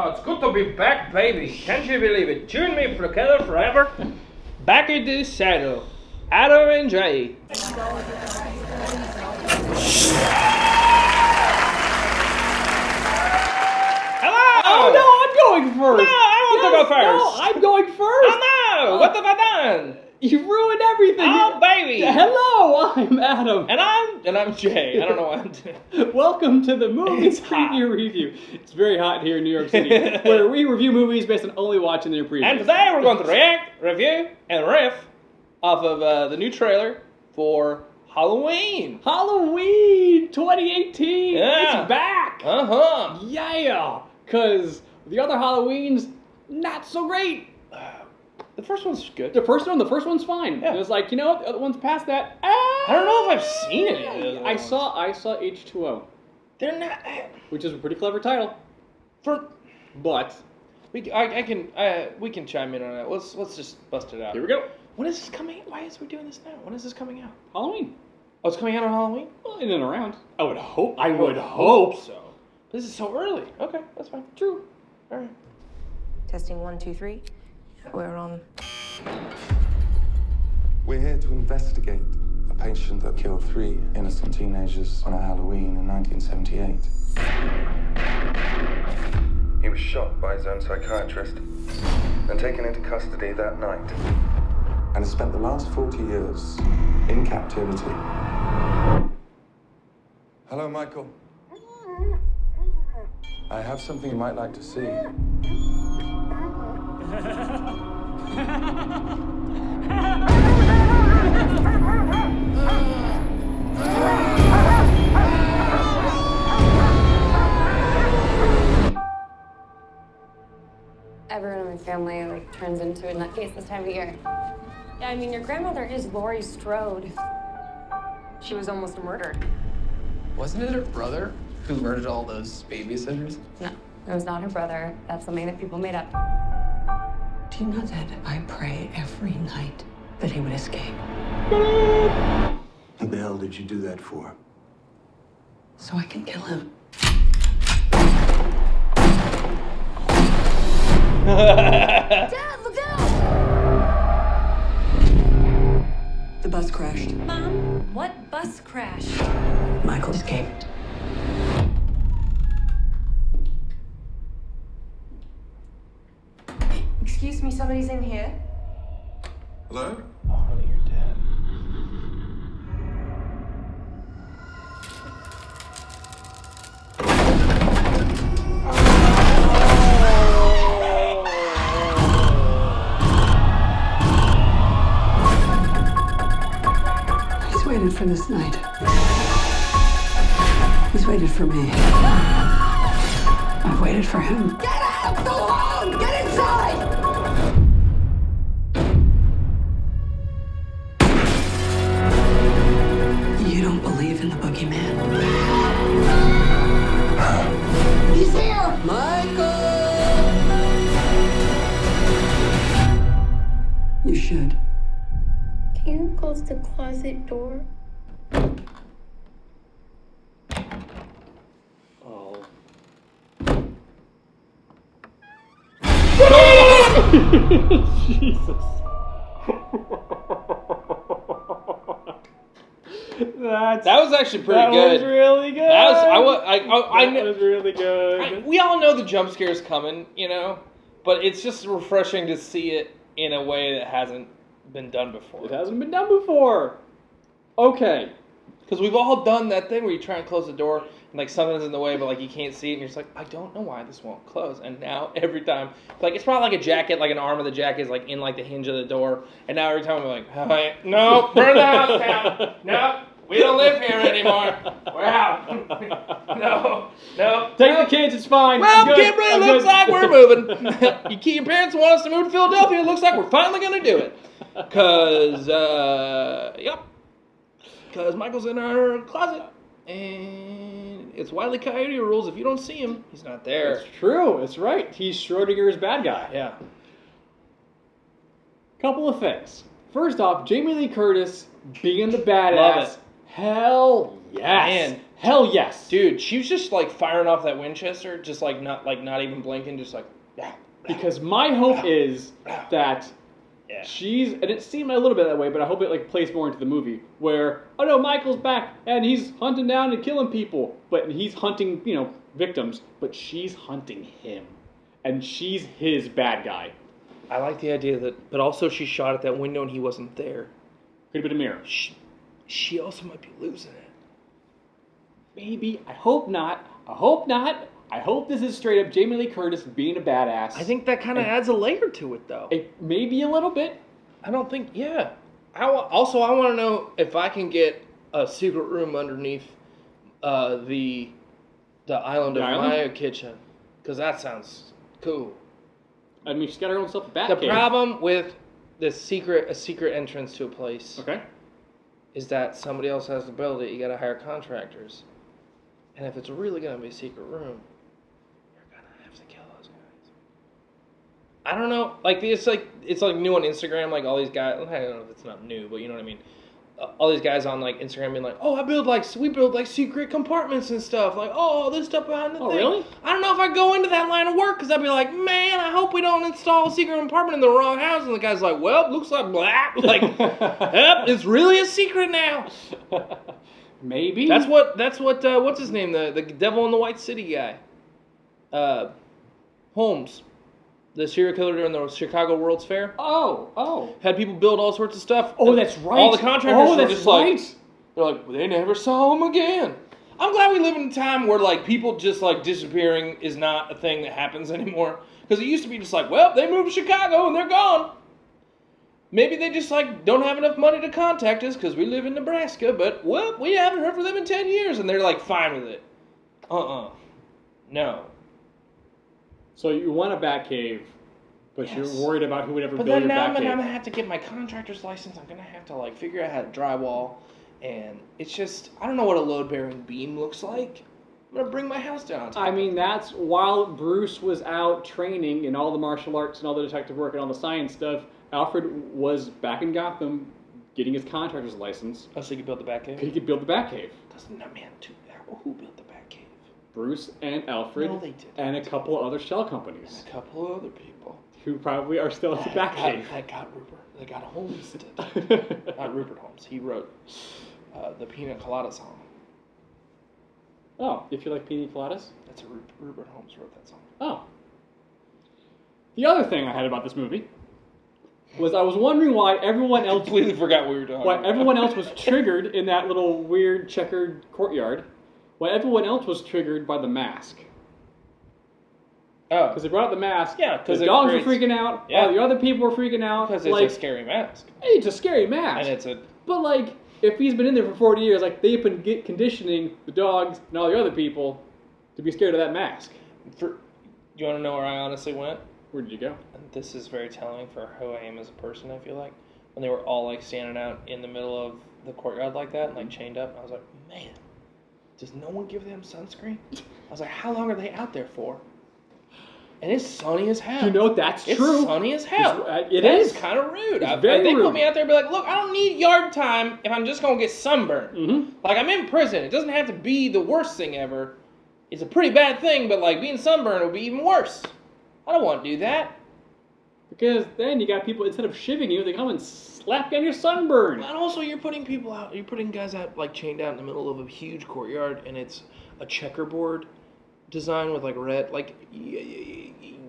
Oh, it's good to be back, baby. Can't you believe it? You and me together forever. Back in the saddle. Adam and Jay. Hello! Oh, no, I'm going first. No, I want to go first. No, I'm going first. Oh, no. What have I done? You ruined everything. Oh, baby. Hello, I'm Adam. And I'm Jay. I don't know what I'm doing. Welcome to the movie It's preview hot. review. It's very hot here in New York City, where we review movies based on only watching their previews. And today we're going to react, review, and riff off of the new trailer for Halloween. Halloween 2018. Yeah. It's back. Uh-huh. Yeah. Because the other Halloweens, not so great. The first one's good. The first one's fine. Yeah. It was like, you know what, the other one's past that. I don't know if I've seen any of those. I saw H2O, They're not... which is a pretty clever title. But We can chime in on that. Let's just bust it out. here we go. When is this coming? Why is we doing this now? When is this coming out? Halloween. Oh, it's coming out on Halloween? Well, in and around. I would hope so. This is so early. Okay, that's fine. True. All right. Testing 1, 2, 3. We're on. We're here to investigate a patient that killed 3 innocent teenagers on a Halloween in 1978. He was shot by his own psychiatrist and taken into custody that night, and has spent the last 40 years in captivity. Hello, Michael. I have something you might like to see. Everyone in my family turns into a nutcase this time of year. Yeah, I mean, your grandmother is Laurie Strode. She was almost murdered. Wasn't it her brother who murdered all those babysitters? No, it was not her brother. That's something that people made up. Do you know that I pray every night that he would escape? What the hell did you do that for? So I can kill him. Dad, look out! The bus crashed. Mom, what bus crashed? Michael escaped. Excuse me, somebody's in here. Hello? Oh, honey, you're dead. He's waited for this night. He's waited for me. I've waited for him. Get out! Go home! Get inside! You don't believe in the boogeyman? He's here! Michael! You should. Can you close the closet door? Oh. Jesus. That was actually pretty that good. was really good. That was really good. we all know the jump scare's coming, you know, but it's just refreshing to see it in a way that hasn't been done before. It hasn't been done before. Okay. Because we've all done that thing where you try and close the door and like something's in the way, but like you can't see it, and you're just like, I don't know why this won't close. And now every time, like it's probably like a jacket, like an arm of the jacket is like in like the hinge of the door, and now every time I'm like, oh, no, burn the house down. No, we don't live here anymore. We're out. No. Take the kids, it's fine. Well, I'm good. Kimberly, it looks like we're moving. Your parents want us to move to Philadelphia. It looks like we're finally going to do it. Because Michael's in our closet. And it's Wile E. Coyote rules. If you don't see him, he's not there. It's true. It's right. He's Schrodinger's bad guy. Yeah. Couple of things. First off, Jamie Lee Curtis being the badass. Love it. Hell yes. Man. Hell yes. Dude, she was just like firing off that Winchester, just like not even blinking, just like. Because my hope is that she's, and it seemed a little bit that way, but I hope it like plays more into the movie where, oh no, Michael's back and he's hunting down and killing people, but he's hunting, victims, but she's hunting him, and she's his bad guy. I like the idea that, but also she shot at that window and he wasn't there. Could have been a mirror. She also might be losing it. Maybe. I hope not. I hope not. I hope this is straight up Jamie Lee Curtis being a badass. I think that kind of adds a layer to it, though. Maybe a little bit. I don't think, yeah. I want to know if I can get a secret room underneath the island of Maya kitchen, because that sounds cool. I mean, she's got her own self a bat The cave. problem with a secret entrance to a place is that somebody else has to build it. You got to hire contractors, and if it's really gonna be a secret room, you're gonna have to kill those guys. I don't know. Like it's like new on Instagram. Like all these guys. I don't know if it's not new, but you know what I mean. All these guys on like Instagram being like, oh, we build like secret compartments and stuff. Like, oh, this stuff behind the thing. Really? I don't know if I go into that line of work because I'd be like, man, I hope we don't install a secret compartment in the wrong house. And the guy's like, well, looks like blah. Like, yep, it's really a secret now. Maybe. That's what's his name? The Devil in the White City guy. Holmes. The serial killer during the Chicago World's Fair. Oh. Had people build all sorts of stuff. Oh, that's right. All the contractors were just right. they're like, well, they never saw him again. I'm glad we live in a time where like people just like disappearing is not a thing that happens anymore. Because it used to be just like, well, they moved to Chicago and they're gone. Maybe they just like don't have enough money to contact us because we live in Nebraska, but well, we haven't heard from them in 10 years, and they're like fine with it. No. So you want a bat cave, but Yes. you're worried about who would ever But build then your now bat I'm cave. gonna have to get my contractor's license. I'm gonna have to like figure out how to drywall, and it's just I don't know what a load-bearing beam looks like. I'm gonna bring my house down. On top I of mean, it. that's while Bruce was out training in all the martial arts and all the detective work and all the science stuff, Alfred was back in Gotham getting his contractor's license. Oh, so you can build the back cave? He could build the bat cave. Doesn't that man do that? Who built the back cave? Bruce and Alfred No, they didn't. and a couple of other shell companies A couple of other people. who probably are still at the bat cave. That got Rupert. They got Holmes. Not Rupert Holmes. He wrote the Pina Colada song. Oh, if you like pina coladas? That's Rupert Holmes wrote that song. Oh. The other thing I had about this movie was I was wondering why everyone else Completely forgot what we were talking why about. everyone else was triggered in that little weird checkered courtyard. Why everyone else was triggered by the mask. Oh, Because they brought out the mask. Yeah, 'cause the it dogs creates- were freaking out. Yeah. All the other people were freaking out. because it's like, a scary mask, hey, it's a scary mask. and it's a But like, if he's been in there for 40 years, like they've been conditioning the dogs and all the other people to be scared of that mask. You want to know where I honestly went? Where did you go? And this is very telling for who I am as a person. I feel like when they were all like standing out in the middle of the courtyard like that, and like chained up, I was like, man, does no one give them sunscreen? I was like, how long are they out there for? And it's sunny as hell. You know, that's It's true. sunny as hell. It That is. is kind of rude. It's very they rude. put me out there and be like, look, I don't need yard time if I'm just going to get sunburned. Mm-hmm. Like, I'm in prison. It doesn't have to be the worst thing ever. It's a pretty bad thing, but, like, being sunburned would be even worse. I don't want to do that. Because then you got people, instead of shivving you, they come and slap you on your sunburn. And also, you're putting people out, you're putting guys out, like, chained out in the middle of a huge courtyard, and it's a checkerboard design with, like, red. Like,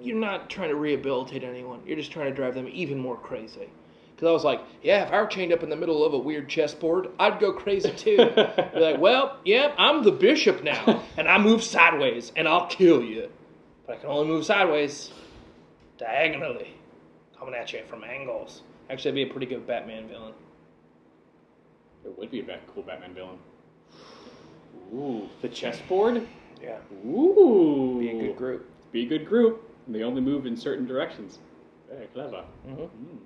you're not trying to rehabilitate anyone. You're just trying to drive them even more crazy. Because I was like, yeah, if I were chained up in the middle of a weird chessboard, I'd go crazy too. Be like, well, yeah, I'm the bishop now, and I move sideways, and I'll kill you. But I can only move sideways, diagonally, coming at you from angles. Actually, that'd be a pretty good Batman villain. It would be a cool Batman villain. Ooh, the chessboard? Yeah. Ooh. Be a good group. Be a good group. They only move in certain directions. Very clever. Mm-hmm. Mm.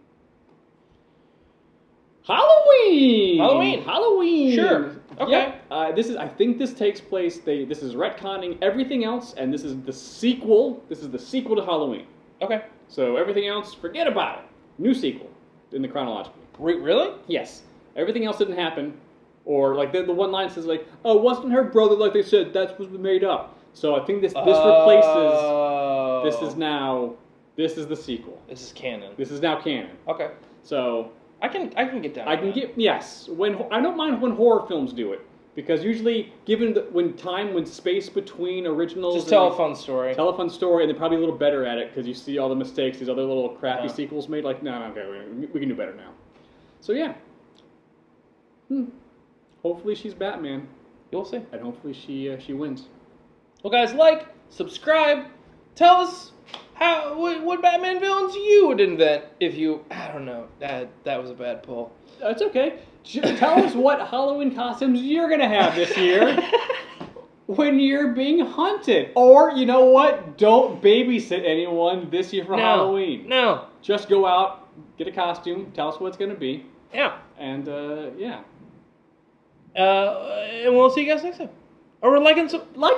Halloween! Halloween! Halloween! Sure. Okay. Yep. I think this takes place, this is retconning everything else, and this is the sequel. This is the sequel to Halloween. Okay. So everything else, forget about it. New sequel in the chronological. Really? Yes. Everything else didn't happen. Or like the one line says like, "Oh, wasn't her brother like they said? That was made up." So I think this replaces. This is the sequel. This is canon. This is now canon. Okay. So I can get down. Yes. I don't mind when horror films do it because usually given when space between originals. Just Telephone Story. Telephone Story, and they're probably a little better at it because you see all the mistakes these other little crappy sequels made. Like no, okay, we can do better now. So yeah. Hopefully she's Batman. You'll see. And hopefully she wins. Well, guys, like, subscribe, tell us what Batman villains you would invent if you. I don't know. That was a bad pull. That's okay. Tell us what Halloween costumes you're gonna have this year when you're being hunted. Or you know what? Don't babysit anyone this year for Halloween. No. Just go out, get a costume, tell us what it's gonna be. Yeah. And yeah. And we'll see you guys next time. Or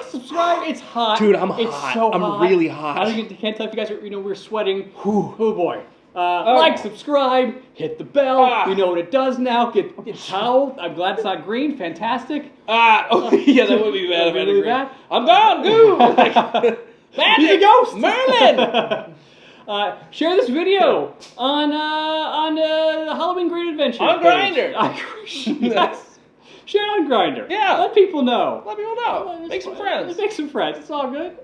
subscribe. It's hot. Dude, I'm it's hot. So I'm hot. really hot. I can't tell if you guys are, we're sweating. Oh boy. Like, subscribe, hit the bell. You know what it does now. Get towel. I'm glad it's not green. Fantastic. Yeah, that would be bad if I had a green. Bad. I'm gone. Goo. Magic. He's a ghost. Merlin. Share this video on the Halloween Great Adventure on Grindr. Yes. Share it on Grindr. Yeah. Let people know. Make some friends. Make some friends. It's all good.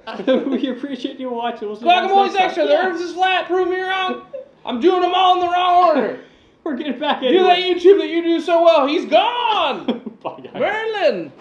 We appreciate you watching. We'll see you Guacamole's next extra. time. The Earth is flat. Prove me wrong. I'm doing them all in the wrong order. We're getting back Do that YouTube that you do so well. He's gone. Bye, guys. Merlin.